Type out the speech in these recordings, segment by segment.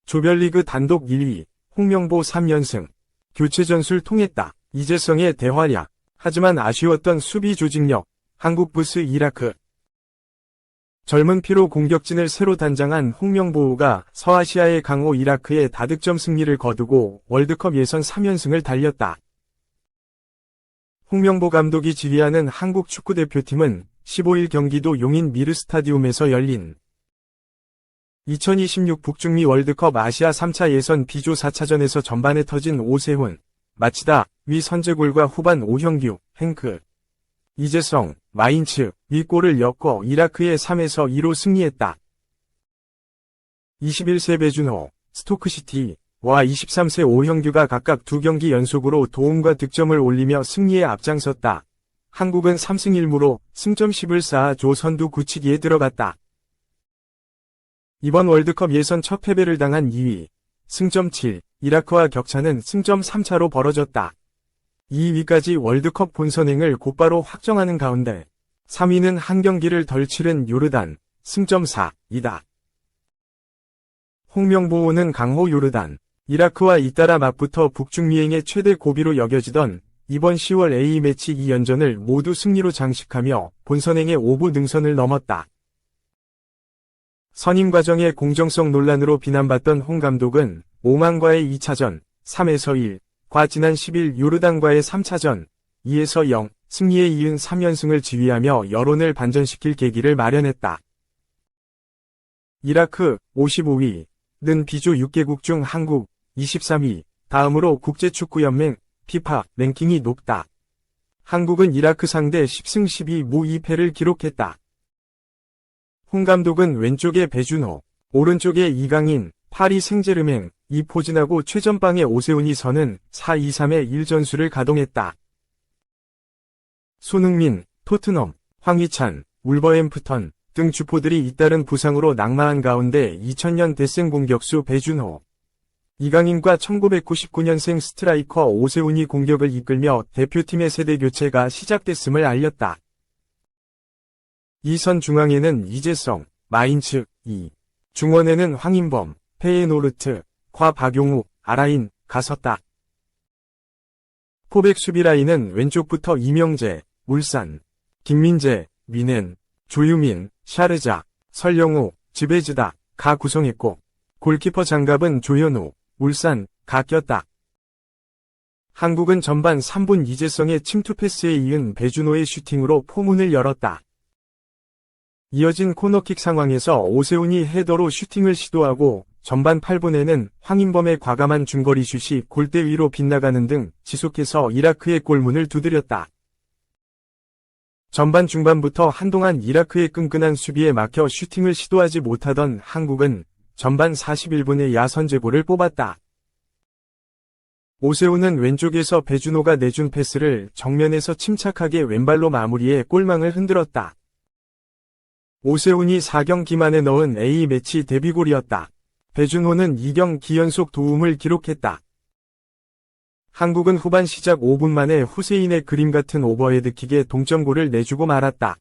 조별리그 단독 1위, 홍명보 3연승. 교체 전술 통했다. 이재성의 대활약. 하지만 아쉬웠던 수비 조직력. 한국 vs 이라크. 젊은 피로 공격진을 새로 단장한 홍명보가 서아시아의 강호 이라크의 다득점 승리를 거두고 월드컵 예선 3연승을 달렸다. 홍명보 감독이 지휘하는 한국 축구대표팀은 15일 경기도 용인 미르스타디움에서 열린 2026 북중미 월드컵 아시아 3차 예선 B조 4차전에서 전반에 터진 오세훈, 마치다, 위 선제골과 후반 오형규, 행크, 이재성, 마인츠, 위 골을 엮어 이라크의 3-2로 승리했다. 21세 배준호, 스토크시티, 와 23세 오형규가 각각 2경기 연속으로 도움과 득점을 올리며 승리에 앞장섰다. 한국은 3승 1무로 승점 10을 쌓아 조 선두 굳히기에 들어갔다. 이번 월드컵 예선 첫 패배를 당한 2위, 승점 7, 이라크와 격차는 승점 3차로 벌어졌다. 2위까지 월드컵 본선행을 곧바로 확정하는 가운데 3위는 한 경기를 덜 치른 요르단, 승점 4이다. 홍명보는 강호 요르단, 이라크와 잇따라 맞붙어 북중미행의 최대 고비로 여겨지던 이번 10월 A매치 2연전을 모두 승리로 장식하며 본선행의 5부 능선을 넘었다. 선임 과정의 공정성 논란으로 비난받던 홍 감독은 오만과의 2차전, 3-1, 과 지난 10일 요르단과의 3차전, 2-0, 승리에 이은 3연승을 지휘하며 여론을 반전시킬 계기를 마련했다. 이라크, 55위는 B조 6개국 중 한국, 23위, 다음으로 국제축구연맹, 피파, 랭킹이 높다. 한국은 이라크 상대 10승 12무 2패를 기록했다. 홍 감독은 왼쪽에 배준호, 오른쪽에 이강인, 파리 생제르맹, 이포진하고 최전방에 오세훈이 서는 4-2-3의 1전술을 가동했다. 손흥민, 토트넘, 황희찬, 울버햄프턴 등 주포들이 잇따른 부상으로 낙마한 가운데 2000년 대생 공격수 배준호, 이강인과 1999년생 스트라이커 오세훈이 공격을 이끌며 대표팀의 세대 교체가 시작됐음을 알렸다. 이 선 중앙에는 이재성, 마인츠, 중원에는 황인범, 페예노르트, 과 박용우, 아라인가 섰다. 포백 수비 라인은 왼쪽부터 이명재, 울산, 김민재, 민엔, 조유민, 샤르자, 설영우, 지베즈다가 구성했고 골키퍼 장갑은 조현우, 울산, 가 꼈다. 한국은 전반 3분 이재성의 침투 패스에 이은 배준호의 슈팅으로 포문을 열었다. 이어진 코너킥 상황에서 오세훈이 헤더로 슈팅을 시도하고 전반 8분에는 황인범의 과감한 중거리 슛이 골대 위로 빗나가는 등 지속해서 이라크의 골문을 두드렸다. 전반 중반부터 한동안 이라크의 끈끈한 수비에 막혀 슈팅을 시도하지 못하던 한국은 전반 41분에 야선제골을 뽑았다. 오세훈은 왼쪽에서 배준호가 내준 패스를 정면에서 침착하게 왼발로 마무리해 골망을 흔들었다. 오세훈이 4경기 만에 넣은 A매치 데뷔골이었다. 배준호는 2경기 연속 도움을 기록했다. 한국은 후반 시작 5분 만에 후세인의 그림 같은 오버헤드킥에 동점골을 내주고 말았다.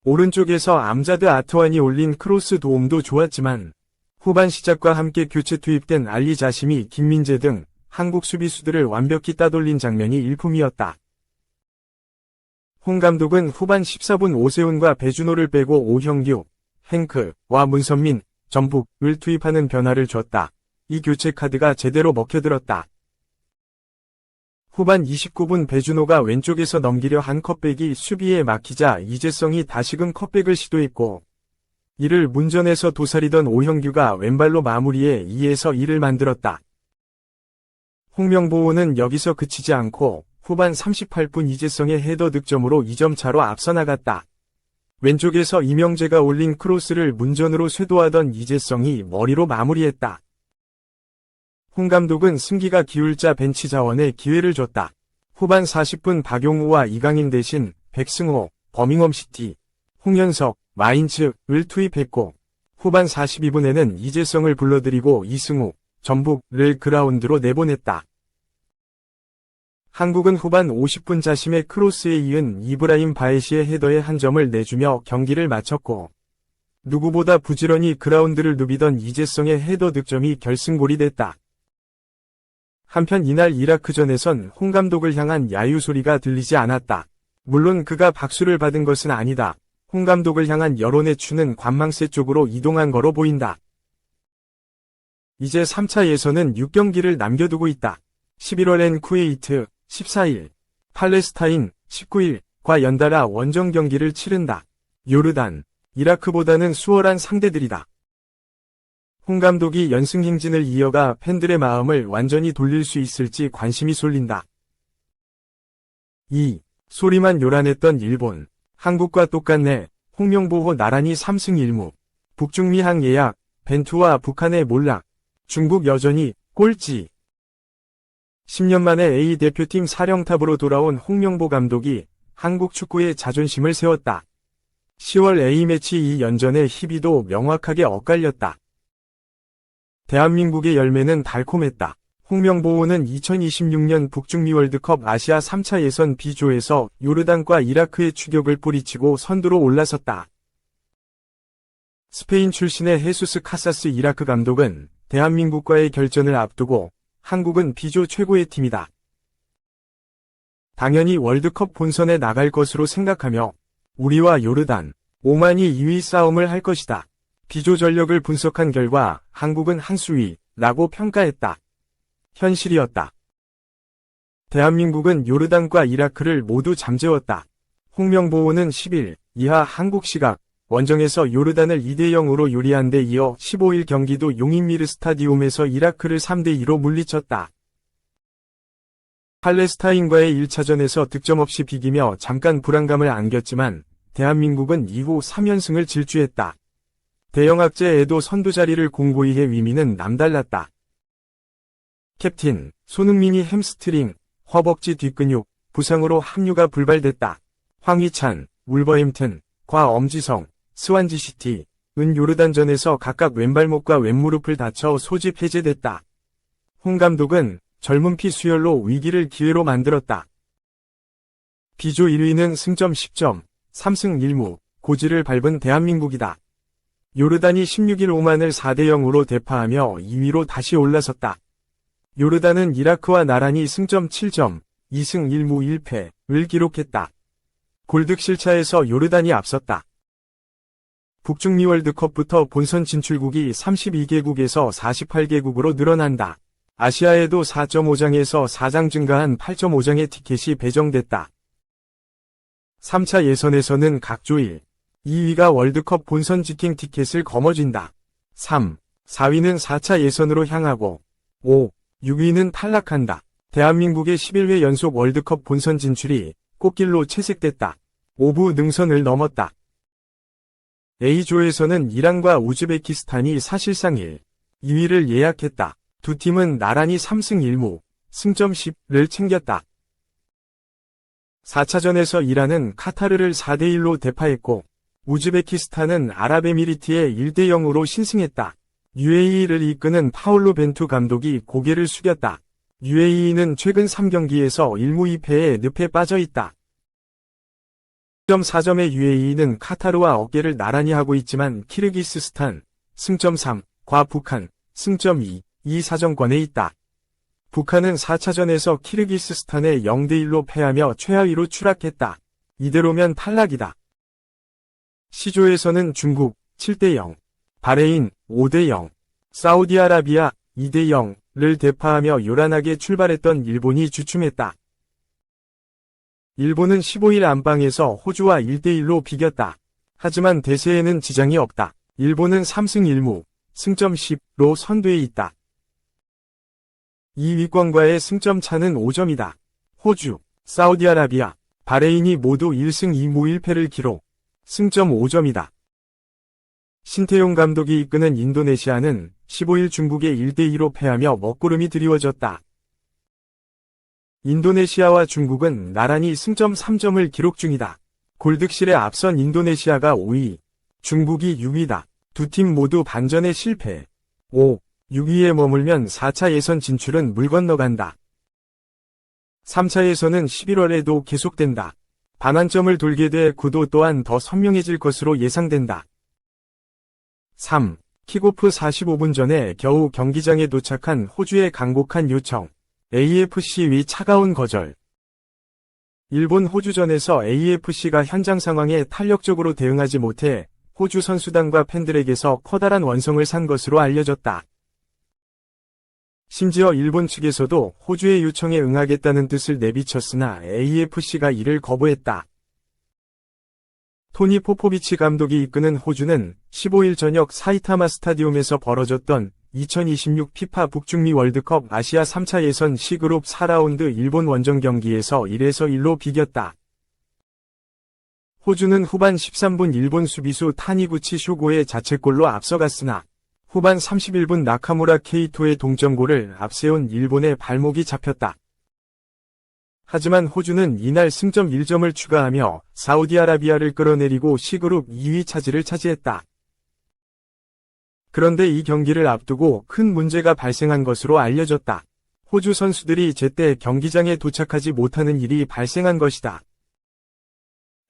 오른쪽에서 암자드 아트완이 올린 크로스 도움도 좋았지만 후반 시작과 함께 교체 투입된 알리 자심이 김민재 등 한국 수비수들을 완벽히 따돌린 장면이 일품이었다. 홍 감독은 후반 14분 오세훈과 배준호를 빼고 오형규, 행크와 문선민, 전북을 투입하는 변화를 줬다. 이 교체 카드가 제대로 먹혀들었다. 후반 29분 배준호가 왼쪽에서 넘기려 한 컷백이 수비에 막히자 이재성이 다시금 컷백을 시도했고 이를 문전에서 도사리던 오형규가 왼발로 마무리해 2-1을 만들었다. 홍명보는 여기서 그치지 않고 후반 38분 이재성의 헤더 득점으로 2점 차로 앞서 나갔다. 왼쪽에서 이명재가 올린 크로스를 문전으로 쇄도하던 이재성이 머리로 마무리했다. 홍 감독은 승기가 기울자 벤치 자원에 기회를 줬다. 후반 40분 박용우와 이강인 대신 백승호, 버밍엄시티, 홍현석, 마인츠를 투입했고 후반 42분에는 이재성을 불러들이고 이승우, 전북을 그라운드로 내보냈다. 한국은 후반 50분 자심의 크로스에 이은 이브라임 바에시의 헤더에 한 점을 내주며 경기를 마쳤고 누구보다 부지런히 그라운드를 누비던 이재성의 헤더 득점이 결승골이 됐다. 한편 이날 이라크전에선 홍 감독을 향한 야유 소리가 들리지 않았다. 물론 그가 박수를 받은 것은 아니다. 홍 감독을 향한 여론의 추는 관망세 쪽으로 이동한 거로 보인다. 이제 3차 예선은 6경기를 남겨두고 있다. 11월엔 쿠웨이트, 14일, 팔레스타인, 19일과 연달아 원정 경기를 치른다. 요르단, 이라크보다는 수월한 상대들이다. 홍 감독이 연승 행진을 이어가 팬들의 마음을 완전히 돌릴 수 있을지 관심이 쏠린다. 2. 소리만 요란했던 일본. 한국과 똑같네. 홍명보호 나란히 3승 1무. 북중미항 예약, 벤투와 북한의 몰락. 중국 여전히 꼴찌. 10년 만에 A대표팀 사령탑으로 돌아온 홍명보 감독이 한국 축구의 자존심을 세웠다. 10월 A매치 2연전의 희비도 명확하게 엇갈렸다. 대한민국의 열매는 달콤했다. 홍명보호는 2026년 북중미 월드컵 아시아 3차 예선 B조에서 요르단과 이라크의 추격을 뿌리치고 선두로 올라섰다. 스페인 출신의 헤수스 카사스 이라크 감독은 대한민국과의 결전을 앞두고 한국은 B조 최고의 팀이다. 당연히 월드컵 본선에 나갈 것으로 생각하며 우리와 요르단, 오만이 2위 싸움을 할 것이다. B조 전력을 분석한 결과 한국은 한 수위라고 평가했다. 현실이었다. 대한민국은 요르단과 이라크를 모두 잠재웠다. 홍명보호는 10일 이하 한국 시각 원정에서 요르단을 2대0으로 요리한 데 이어 15일 경기도 용인미르 스타디움에서 이라크를 3대2로 물리쳤다. 팔레스타인과의 1차전에서 득점 없이 비기며 잠깐 불안감을 안겼지만 대한민국은 이후 3연승을 질주했다. 대영악제에도 선두 자리를 공고히 해 위민은 남달랐다. 캡틴, 손흥민이 햄스트링, 허벅지 뒷근육, 부상으로 합류가 불발됐다. 황희찬, 울버햄튼, 엄지성, 스완지시티, 요르단전에서 각각 왼발목과 왼무릎을 다쳐 소집 해제됐다. 홍 감독은 젊은 피 수혈로 위기를 기회로 만들었다. B조 1위는 승점 10점, 3승 1무, 고지를 밟은 대한민국이다. 요르단이 16일 오만을 4대0으로 대파하며 2위로 다시 올라섰다. 요르단은 이라크와 나란히 승점 7점, 2승 1무 1패를 기록했다. 골득 실차에서 요르단이 앞섰다. 북중미 월드컵부터 본선 진출국이 32개국에서 48개국으로 늘어난다. 아시아에도 4.5장에서 4장 증가한 8.5장의 티켓이 배정됐다. 3차 예선에서는 각 조 1, 2위가 월드컵 본선 직행 티켓을 거머쥔다. 3, 4위는 4차 예선으로 향하고 5, 6위는 탈락한다. 대한민국의 11회 연속 월드컵 본선 진출이 꽃길로 채색됐다. 5부 능선을 넘었다. A조에서는 이란과 우즈베키스탄이 사실상 1, 2위를 예약했다. 두 팀은 나란히 3승 1무, 승점 10를 챙겼다. 4차전에서 이란은 카타르를 4대1로 대파했고 우즈베키스탄은 아랍에미리트에 1대0으로 신승했다. UAE를 이끄는 파올로 벤투 감독이 고개를 숙였다. UAE는 최근 3경기에서 1무 2패에 늪에 빠져있다. 4점의 UAE는 카타르와 어깨를 나란히 하고 있지만 키르기스스탄, 승점 3, 북한, 승점 2, 이 사정권에 있다. 북한은 4차전에서 키르기스스탄에 0대1로 패하며 최하위로 추락했다. 이대로면 탈락이다. C조에서는 중국 7대0, 바레인 5대0, 사우디아라비아 2대0를 대파하며 요란하게 출발했던 일본이 주춤했다. 일본은 15일 안방에서 호주와 1대1로 비겼다. 하지만 대세에는 지장이 없다. 일본은 3승 1무, 승점 10로 선두에 있다. 2위권과의 승점 차는 5점이다. 호주, 사우디아라비아, 바레인이 모두 1승 2무 1패를 기록, 승점 5점이다. 신태용 감독이 이끄는 인도네시아는 15일 중국에 1대2로 패하며 먹구름이 드리워졌다. 인도네시아와 중국은 나란히 승점 3점을 기록 중이다. 골득실에 앞선 인도네시아가 5위, 중국이 6위다. 두 팀 모두 반전에 실패. 5, 6위에 머물면 4차 예선 진출은 물 건너간다. 3차 예선은 11월에도 계속된다. 반환점을 돌게 돼 구도 또한 더 선명해질 것으로 예상된다. 3. 킥오프 45분 전에 겨우 경기장에 도착한 호주의 강곡한 요청. AFC 위 차가운 거절. 일본 호주전에서 AFC가 현장 상황에 탄력적으로 대응하지 못해 호주 선수단과 팬들에게서 커다란 원성을 산 것으로 알려졌다. 심지어 일본 측에서도 호주의 요청에 응하겠다는 뜻을 내비쳤으나 AFC가 이를 거부했다. 토니 포포비치 감독이 이끄는 호주는 15일 저녁 사이타마 스타디움에서 벌어졌던 2026 피파 북중미 월드컵 아시아 3차 예선 C그룹 4라운드 일본 원정 경기에서 1-1로 비겼다. 호주는 후반 13분 일본 수비수 타니구치 쇼고의 자책골로 앞서갔으나 후반 31분 나카무라 케이토의 동점골을 앞세운 일본의 발목이 잡혔다. 하지만 호주는 이날 승점 1점을 추가하며 사우디아라비아를 끌어내리고 C그룹 2위 차지를 차지했다. 그런데 이 경기를 앞두고 큰 문제가 발생한 것으로 알려졌다. 호주 선수들이 제때 경기장에 도착하지 못하는 일이 발생한 것이다.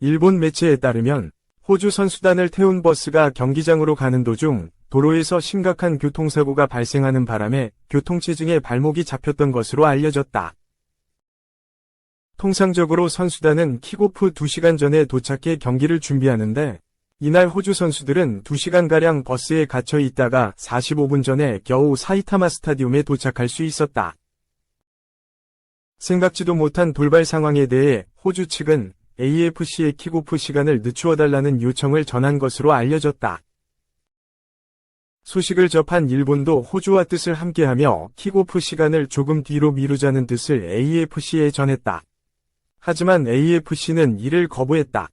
일본 매체에 따르면 호주 선수단을 태운 버스가 경기장으로 가는 도중 도로에서 심각한 교통사고가 발생하는 바람에 교통체증에 발목이 잡혔던 것으로 알려졌다. 통상적으로 선수단은 킥오프 2시간 전에 도착해 경기를 준비하는데 이날 호주 선수들은 2시간가량 버스에 갇혀 있다가 45분 전에 겨우 사이타마 스타디움에 도착할 수 있었다. 생각지도 못한 돌발 상황에 대해 호주 측은 AFC의 킥오프 시간을 늦추어달라는 요청을 전한 것으로 알려졌다. 소식을 접한 일본도 호주와 뜻을 함께하며 킥오프 시간을 조금 뒤로 미루자는 뜻을 AFC에 전했다. 하지만 AFC는 이를 거부했다.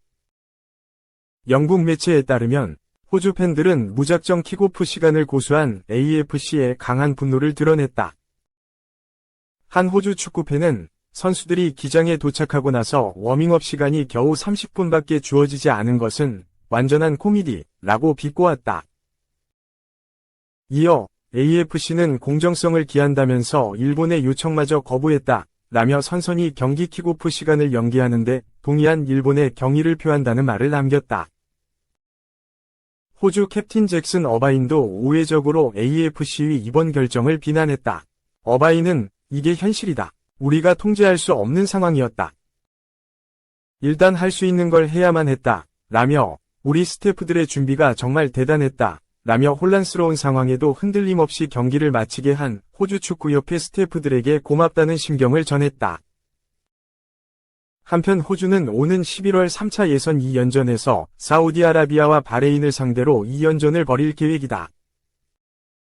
영국 매체에 따르면 호주 팬들은 무작정 킥오프 시간을 고수한 AFC에 강한 분노를 드러냈다. 한 호주 축구팬은 선수들이 기장에 도착하고 나서 워밍업 시간이 겨우 30분밖에 주어지지 않은 것은 완전한 코미디라고 비꼬았다. 이어 AFC는 공정성을 기한다면서 일본의 요청마저 거부했다. 라며 선선히 경기 킥오프 시간을 연기하는데 동의한 일본의 경의를 표한다는 말을 남겼다. 호주 캡틴 잭슨 어바인도 우회적으로 AFC의 이번 결정을 비난했다. 어바인은 이게 현실이다. 우리가 통제할 수 없는 상황이었다. 일단 할 수 있는 걸 해야만 했다. 라며 우리 스태프들의 준비가 정말 대단했다. 라며 혼란스러운 상황에도 흔들림 없이 경기를 마치게 한 호주 축구협회 스태프들에게 고맙다는 심경을 전했다. 한편 호주는 오는 11월 3차 예선 2연전에서 사우디아라비아와 바레인을 상대로 2연전을 벌일 계획이다.